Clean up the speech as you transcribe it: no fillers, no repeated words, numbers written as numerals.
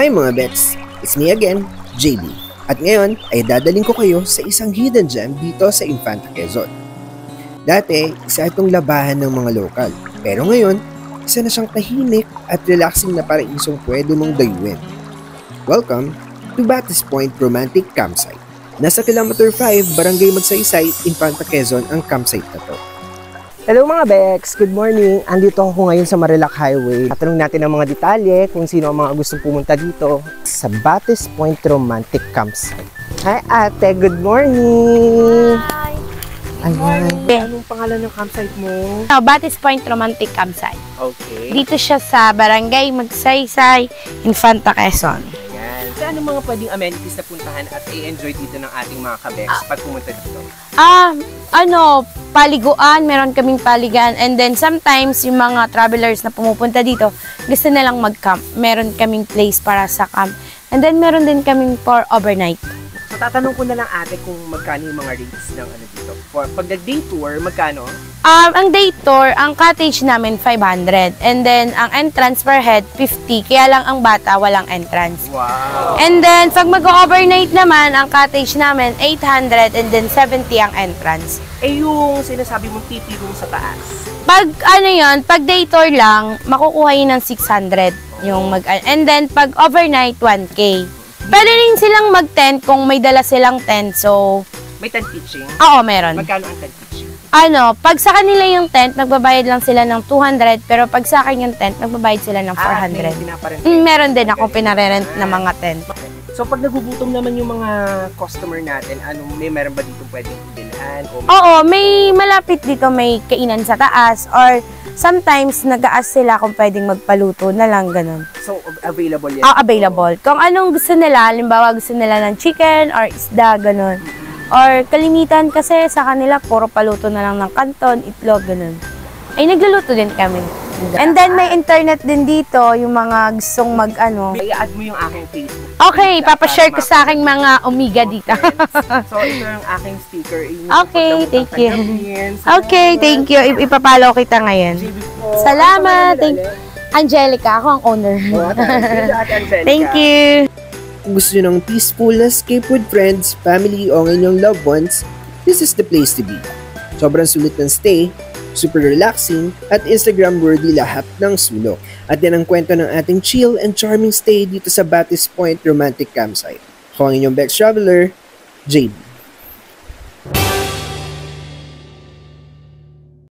Hi mga Bets! It's me again, JB. At ngayon ay dadaling ko kayo sa isang hidden gem dito sa Infanta Quezon. Dati, isa itong labahan ng mga lokal. Pero ngayon, isa na siyang tahimik at relaxing na paraisong pwede mong dayuin. Welcome to Batis Point Romantic Campsite. Nasa Kilometer 5, Barangay Magsaysay, Infanta Quezon ang campsite na to. Hello mga Bex! Good morning! Andito ako ngayon sa Marilac Highway. Tatanong natin ang mga detalye kung sino ang mga gustong pumunta dito sa Batis Point Romantic Campsite. Hi ate! Good morning! Hi! Ayan. Anong pangalan ng campsite mo? Batis Point Romantic Campsite. Okay. Dito siya sa Barangay Magsaysay, Infanta Quezon. Ayan. So ano mga pwedeng amenities na puntahan at i-enjoy dito ng ating mga ka-Bex pag pumunta dito? Paliguan, meron kaming paligan, and then sometimes yung mga travelers na pumupunta dito, gusto nilang mag-camp. Meron kaming place para sa camp. And then meron din kaming for overnight. So tatanong ko na lang ate kung magkano yung mga rates ng ano dito. Pag nag-day tour, magkano? Ang day tour, ang cottage namin 500. And then ang entrance per head 50. Kaya lang ang bata walang entrance. Wow! And then pag mag-overnight naman, ang cottage namin 800 and then 70 ang entrance. Eh yung sinasabi mong TP room sa taas? Pag pag day tour lang, makukuha yun ng 600 yung and then pag overnight 1K. Pwede rin silang mag-tent kung may dala silang tent. So may tent pitching? Oo, meron. Magkano ang tent pitching? Pag sa kanila yung tent, magbabayad lang sila ng 200, pero pag sa akin yung tent, magbabayad sila ng 400. Meron din ako pinarerent na mga tent. So pag nagugutom naman yung mga customer natin, meron ba dito pwedeng bilhan? Oo, may malapit dito, may kainan sa taas, or sometimes nag-a-ask sila kung pwedeng magpaluto na lang, ganun. So available yan? Available. Kung anong gusto nila, halimbawa gusto nila ng chicken or isda, ganun. Or kalimitan kasi sa kanila, puro paluto na lang ng kanton, itlog, ganun. Ay, nagluluto din kami. And then may internet din dito, yung mga gustong I-add mo yung aking Facebook. Okay, papashare ko sa aking mga Omega dito. So ito yung aking sticker. Okay, thank you. Okay, thank you. Ipapalo kita ngayon. Salamat. Angelica, ako ang owner. Thank you. Kung gusto nyo ng peaceful escape with friends, family, o ang inyong loved ones, this is the place to be. Sobrang sulit ng stay, super relaxing, at Instagram-worthy lahat ng sulok. At yan ang kwento ng ating chill and charming stay dito sa Batis Point Romantic Campsite. Ako ang inyong Bex Traveler, JB.